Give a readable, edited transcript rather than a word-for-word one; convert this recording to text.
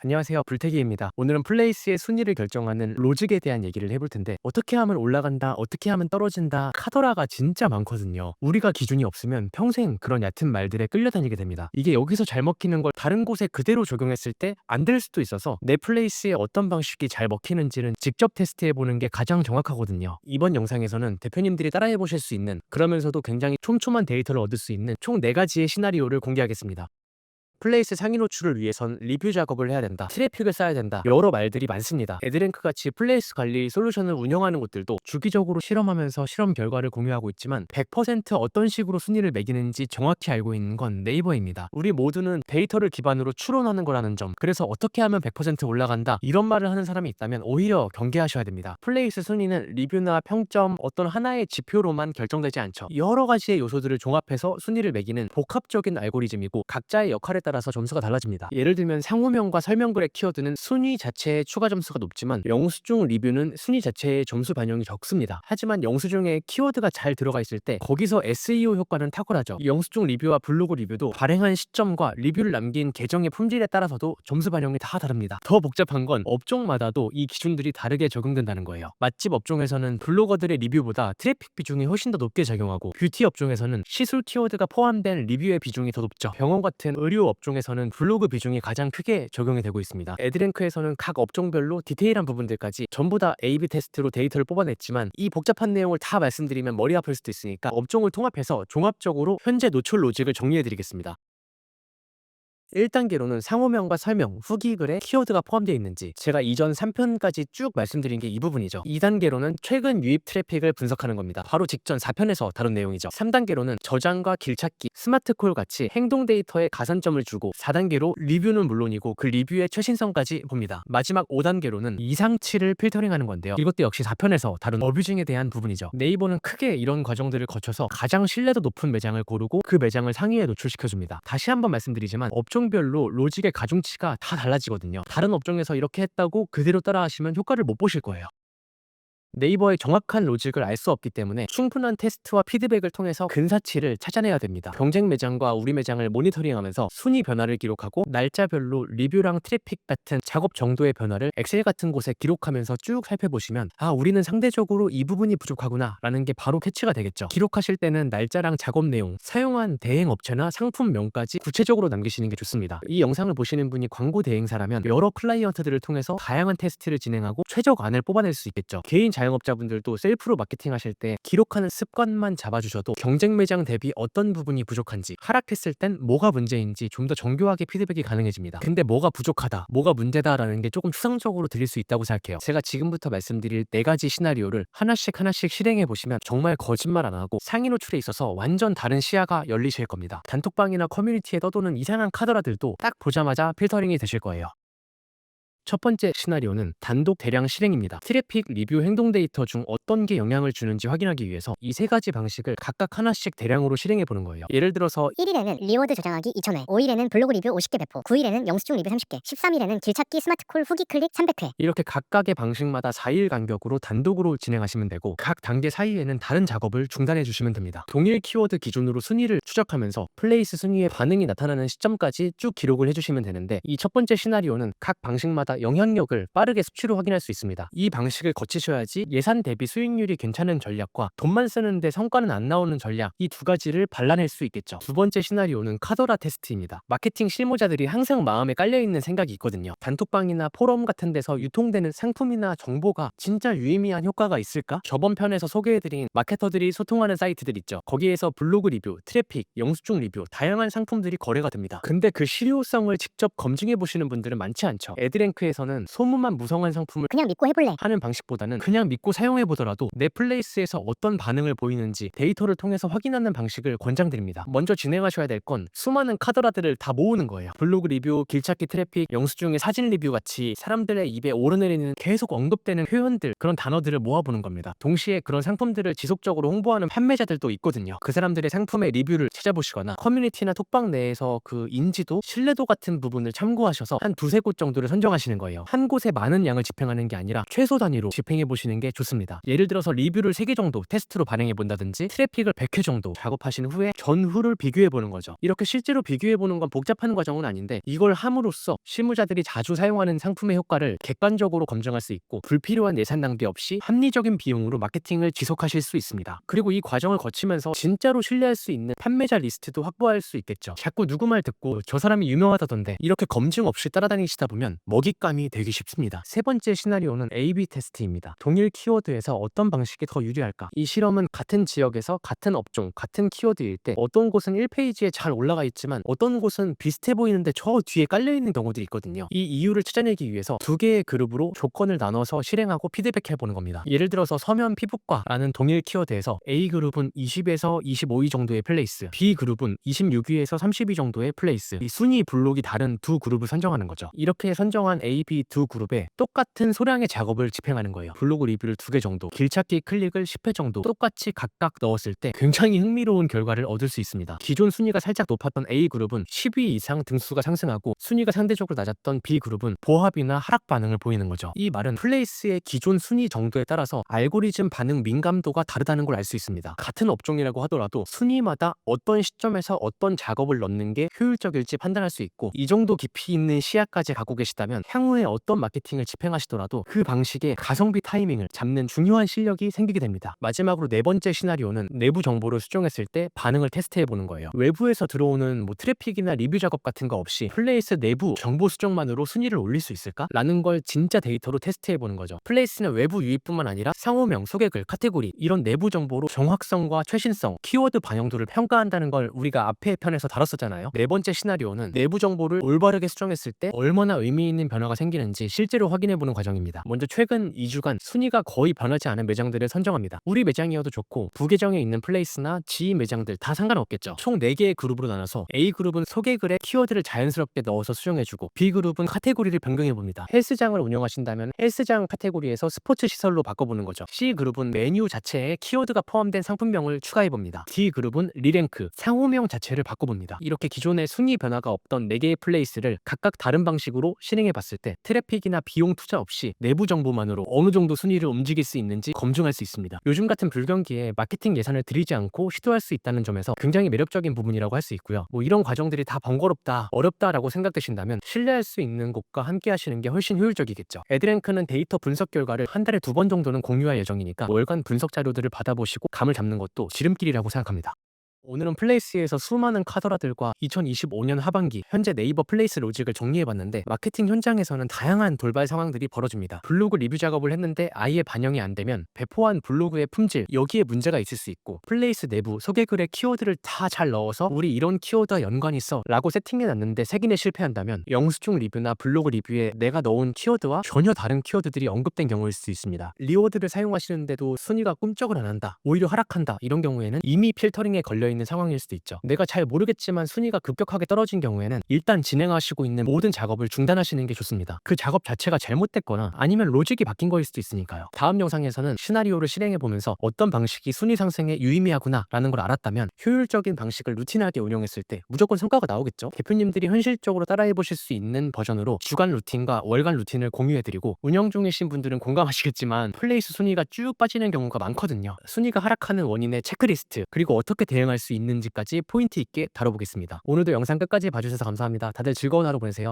안녕하세요. 불태기입니다. 오늘은 플레이스의 순위를 결정하는 로직에 대한 얘기를 해볼 텐데, 어떻게 하면 올라간다, 어떻게 하면 떨어진다, 카더라가 진짜 많거든요. 우리가 기준이 없으면 평생 그런 얕은 말들에 끌려다니게 됩니다. 이게 여기서 잘 먹히는 걸 다른 곳에 그대로 적용했을 때 안 될 수도 있어서 내 플레이스에 어떤 방식이 잘 먹히는지는 직접 테스트해보는 게 가장 정확하거든요. 이번 영상에서는 대표님들이 따라해보실 수 있는, 그러면서도 굉장히 촘촘한 데이터를 얻을 수 있는 총 4가지의 시나리오를 공개하겠습니다. 플레이스 상위 노출을 위해선 리뷰 작업을 해야 된다, 트래픽을 쌓아야 된다, 여러 말들이 많습니다. 애드랭크 같이 플레이스 관리 솔루션을 운영하는 곳들도 주기적으로 실험하면서 실험 결과를 공유하고 있지만 100% 어떤 식으로 순위를 매기는지 정확히 알고 있는 건 네이버입니다. 우리 모두는 데이터를 기반으로 추론하는 거라는 점, 그래서 어떻게 하면 100% 올라간다 이런 말을 하는 사람이 있다면 오히려 경계하셔야 됩니다. 플레이스 순위는 리뷰나 평점, 어떤 하나의 지표로만 결정되지 않죠. 여러 가지의 요소들을 종합해서 순위를 매기는 복합적인 알고리즘이고, 각자의 역할에 따라서 점수가 달라집니다. 예를 들면 상호명과 설명글의 키워드는 순위 자체의 추가 점수가 높지만, 영수증 리뷰는 순위 자체의 점수 반영이 적습니다. 하지만 영수증에 키워드가 잘 들어가 있을 때 거기서 SEO 효과는 탁월하죠. 영수증 리뷰와 블로그 리뷰도 발행한 시점과 리뷰를 남긴 계정의 품질에 따라서도 점수 반영이 다 다릅니다. 더 복잡한 건 업종마다도 이 기준들이 다르게 적용된다는 거예요. 맛집 업종에서는 블로거들의 리뷰보다 트래픽 비중이 훨씬 더 높게 작용하고, 뷰티 업종에서는 시술 키워드가 포함된 리뷰의 비중이 더 높죠. 병원 같은 의료 업종에서는 블로그 비중이 가장 크게 적용이 되고 있습니다. 애드랭크에서는 각 업종별로 디테일한 부분들까지 전부 다 A/B 테스트로 데이터를 뽑아냈지만, 이 복잡한 내용을 다 말씀드리면 머리 아플 수도 있으니까 업종을 통합해서 종합적으로 현재 노출 로직을 정리해드리겠습니다. 1단계로는 상호명과 설명, 후기 글에 키워드가 포함되어 있는지, 제가 이전 3편까지 쭉 말씀드린 게 이 부분이죠. 2단계로는 최근 유입 트래픽을 분석하는 겁니다. 바로 직전 4편에서 다룬 내용이죠. 3단계로는 저장과 길찾기, 스마트콜 같이 행동 데이터에 가산점을 주고, 4단계로 리뷰는 물론이고 그 리뷰의 최신성까지 봅니다. 마지막 5단계로는 이상치를 필터링하는 건데요. 이것도 역시 4편에서 다룬 어뷰징에 대한 부분이죠. 네이버는 크게 이런 과정들을 거쳐서 가장 신뢰도 높은 매장을 고르고 그 매장을 상위에 노출시켜줍니다. 다시 한번 말씀드리지만 업종별로 로직의 가중치가 다 달라지거든요. 다른 업종에서 이렇게 했다고 그대로 따라하시면 효과를 못 보실 거예요. 네이버의 정확한 로직을 알 수 없기 때문에 충분한 테스트와 피드백을 통해서 근사치를 찾아내야 됩니다. 경쟁 매장과 우리 매장을 모니터링하면서 순위 변화를 기록하고, 날짜별로 리뷰랑 트래픽 같은 작업 정도의 변화를 엑셀 같은 곳에 기록하면서 쭉 살펴보시면, 아, 우리는 상대적으로 이 부분이 부족하구나 라는 게 바로 캐치가 되겠죠. 기록하실 때는 날짜랑 작업 내용, 사용한 대행 업체나 상품명까지 구체적으로 남기시는 게 좋습니다. 이 영상을 보시는 분이 광고 대행사라면 여러 클라이언트들을 통해서 다양한 테스트를 진행하고 최적안을 뽑아낼 수 있겠죠. 개인 자영업자분들도 셀프로 마케팅 하실 때 기록하는 습관만 잡아주셔도 경쟁 매장 대비 어떤 부분이 부족한지, 하락했을 땐 뭐가 문제인지 좀 더 정교하게 피드백이 가능해집니다. 근데 뭐가 부족하다, 뭐가 문제다라는 게 조금 추상적으로 들릴 수 있다고 생각해요. 제가 지금부터 말씀드릴 4가지 시나리오를 하나씩 하나씩 실행해 보시면 정말 거짓말 안 하고 상위 노출에 있어서 완전 다른 시야가 열리실 겁니다. 단톡방이나 커뮤니티에 떠도는 이상한 카더라들도 딱 보자마자 필터링이 되실 거예요. 첫 번째 시나리오는 단독 대량 실행입니다. 트래픽, 리뷰, 행동 데이터 중 어떤 게 영향을 주는지 확인하기 위해서 이 3가지 방식을 각각 하나씩 대량으로 실행해 보는 거예요. 예를 들어서 1일에는 리워드 저장하기 2,000회, 5일에는 블로그 리뷰 50개 배포, 9일에는 영수증 리뷰 30개, 13일에는 길찾기 스마트콜 후기 클릭 300회. 이렇게 각각의 방식마다 4일 간격으로 단독으로 진행하시면 되고, 각 단계 사이에는 다른 작업을 중단해 주시면 됩니다. 동일 키워드 기준으로 순위를 추적하면서 플레이스 순위의 반응이 나타나는 시점까지 쭉 기록을 해주시면 되는데, 이 첫 번째 시나리오는 각 방식마다 영향력을 빠르게 수치로 확인할 수 있습니다. 이 방식을 거치셔야지 예산 대비 수익률이 괜찮은 전략과 돈만 쓰는데 성과는 안 나오는 전략, 이 2가지를 발라낼 수 있겠죠. 두 번째 시나리오는 카더라 테스트입니다. 마케팅 실무자들이 항상 마음에 깔려있는 생각이 있거든요. 단톡방이나 포럼 같은 데서 유통되는 상품이나 정보가 진짜 유의미한 효과가 있을까? 저번 편에서 소개해드린 마케터들이 소통하는 사이트들 있죠. 거기에서 블로그 리뷰, 트래픽, 영수증 리뷰, 다양한 상품들이 거래가 됩니다. 근데 그 실효성을 직접 검증해 보시는 분들은 많지 않죠. 애드랭크에서는 소문만 무성한 상품을 그냥 믿고 해볼래 하는 방식보다는 그냥 믿고 사용해 보더라도 내 플레이스에서 어떤 반응을 보이는지 데이터를 통해서 확인하는 방식을 권장드립니다. 먼저 진행하셔야 될 건 수많은 카더라들을 다 모으는 거예요. 블로그 리뷰, 길찾기 트래픽, 영수증의 사진 리뷰 같이 사람들의 입에 오르내리는 계속 언급되는 표현들, 그런 단어들을 모아보는 겁니다. 동시에 그런 상품들을 지속적으로 홍보하는 판매자들도 있거든요. 그 사람들의 상품의 리뷰를 찾아보시거나 커뮤니티나 톡방 내에서 그 인지도, 신뢰도 같은 부분을 참고하셔서 한 두세 곳 정도를 선정하시는 하시는 거예요. 한 곳에 많은 양을 집행하는 게 아니라 최소 단위로 집행해 보시는 게 좋습니다. 예를 들어서 리뷰를 3개 정도 테스트로 발행해 본다든지 트래픽을 100회 정도 작업하신 후에 전후를 비교해 보는 거죠. 이렇게 실제로 비교해 보는 건 복잡한 과정은 아닌데 이걸 함으로써 실무자들이 자주 사용하는 상품의 효과를 객관적으로 검증할 수 있고 불필요한 예산 낭비 없이 합리적인 비용으로 마케팅을 지속하실 수 있습니다. 그리고 이 과정을 거치면서 진짜로 신뢰할 수 있는 판매자 리스트도 확보할 수 있겠죠. 자꾸 누구 말 듣고 저 사람이 유명하다던데 이렇게 검증 없이 따라다니시다 보면 먹잇감이 되기 쉽습니다. 세 번째 시나리오는 A/B 테스트입니다. 동일 키워드에서 어떤 방식이 더 유리할까? 이 실험은 같은 지역에서 같은 업종, 같은 키워드일 때 어떤 곳은 1페이지에 잘 올라가 있지만 어떤 곳은 비슷해 보이는데 저 뒤에 깔려있는 경우들이 있거든요. 이 이유를 찾아내기 위해서 두 개의 그룹으로 조건을 나눠서 실행하고 피드백해보는 겁니다. 예를 들어서 서면 피부과라는 동일 키워드에서 A그룹은 20에서 25위 정도의 플레이스, B그룹은 26위에서 30위 정도의 플레이스, 이 순위 블록이 다른 두 그룹을 선정하는 거죠. 이렇게 선정한 A, B 두 그룹에 똑같은 소량의 작업을 집행하는 거예요. 블로그 리뷰를 2개 정도, 길찾기 클릭을 10회 정도 똑같이 각각 넣었을 때 굉장히 흥미로운 결과를 얻을 수 있습니다. 기존 순위가 살짝 높았던 A그룹은 10위 이상 등수가 상승하고 순위가 상대적으로 낮았던 B그룹은 보합이나 하락 반응을 보이는 거죠. 이 말은 플레이스의 기존 순위 정도에 따라서 알고리즘 반응 민감도가 다르다는 걸 알 수 있습니다. 같은 업종이라고 하더라도 순위마다 어떤 시점에서 어떤 작업을 넣는 게 효율적일지 판단할 수 있고 이 정도 깊이 있는 시야까지 갖고 계시다면 향후에 어떤 마케팅을 집행하시더라도 그 방식의 가성비 타이밍을 잡는 중요한 실력이 생기게 됩니다. 마지막으로 네 번째 시나리오는 내부 정보를 수정했을 때 반응을 테스트해 보는 거예요. 외부에서 들어오는 트래픽이나 리뷰 작업 같은 거 없이 플레이스 내부 정보 수정만으로 순위를 올릴 수 있을까? 라는 걸 진짜 데이터로 테스트해 보는 거죠. 플레이스는 외부 유입뿐만 아니라 상호명, 소개글, 카테고리 이런 내부 정보로 정확성과 최신성, 키워드 반영도를 평가한다는 걸 우리가 앞에 편에서 다뤘었잖아요. 네 번째 시나리오는 내부 정보를 올바르게 수정했을 때 얼마나 의미 있는 변화가 생기는지 실제로 확인해 보는 과정입니다. 먼저 최근 2주간 순위가 거의 변하지 않은 매장들을 선정합니다. 우리 매장이어도 좋고 부계정에 있는 플레이스나 지인 매장들 다 상관없겠죠. 총 4개의 그룹으로 나눠서 A그룹은 소개글에 키워드를 자연스럽게 넣어서 수정해주고 B그룹은 카테고리를 변경해봅니다. 헬스장을 운영하신다면 헬스장 카테고리에서 스포츠 시설로 바꿔보는 거죠. C그룹은 메뉴 자체에 키워드가 포함된 상품명을 추가해봅니다. D그룹은 리랭크, 상호명 자체를 바꿔봅니다. 이렇게 기존에 순위 변화가 없던 4개의 플레이스를 각각 다른 방식으로 실행해봤을 때 트래픽이나 비용 투자 없이 내부 정보만으로 어느 정도 순위를 움직일 수 있는지 검증할 수 있습니다. 요즘 같은 불경기에 마케팅 예산을 들이지 않고 시도할 수 있다는 점에서 굉장히 매력적인 부분이라고 할 수 있고요. 이런 과정들이 다 번거롭다, 어렵다라고 생각되신다면 신뢰할 수 있는 곳과 함께 하시는 게 훨씬 효율적이겠죠. 애드랭크는 데이터 분석 결과를 한 달에 2번 정도는 공유할 예정이니까 월간 분석 자료들을 받아보시고 감을 잡는 것도 지름길이라고 생각합니다. 오늘은 플레이스에서 수많은 카더라들과 2025년 하반기 현재 네이버 플레이스 로직을 정리해봤는데 마케팅 현장에서는 다양한 돌발 상황들이 벌어집니다. 블로그 리뷰 작업을 했는데 아예 반영이 안 되면 배포한 블로그의 품질 여기에 문제가 있을 수 있고 플레이스 내부 소개글에 키워드를 다 잘 넣어서 우리 이런 키워드와 연관이 있어 라고 세팅해놨는데 색인에 실패한다면 영수증 리뷰나 블로그 리뷰에 내가 넣은 키워드와 전혀 다른 키워드들이 언급된 경우일 수 있습니다. 리워드를 사용하시는데도 순위가 꿈쩍을 안 한다, 오히려 하락한다 이런 경우에는 이미 필터링에 걸려있는 상황일 수도 있죠. 내가 잘 모르겠지만 순위가 급격하게 떨어진 경우에는 일단 진행하시고 있는 모든 작업을 중단하시는 게 좋습니다. 그 작업 자체가 잘못됐거나 아니면 로직이 바뀐 거일 수도 있으니까요. 다음 영상에서는 시나리오를 실행해보면서 어떤 방식이 순위 상승에 유의미하구나 라는 걸 알았다면 효율적인 방식을 루틴하게 운영했을 때 무조건 성과가 나오겠죠. 대표님들이 현실적으로 따라해보실 수 있는 버전으로 주간 루틴과 월간 루틴을 공유해드리고 운영 중이신 분들은 공감하시겠지만 플레이스 순위가 쭉 빠지는 경우가 많거든요. 순위가 하락하는 원인의 체크리스트 그리고 어떻게 대응할 수 있는지까지 포인트 있게 다뤄보겠습니다. 오늘도 영상 끝까지 봐주셔서 감사합니다. 다들 즐거운 하루 보내세요.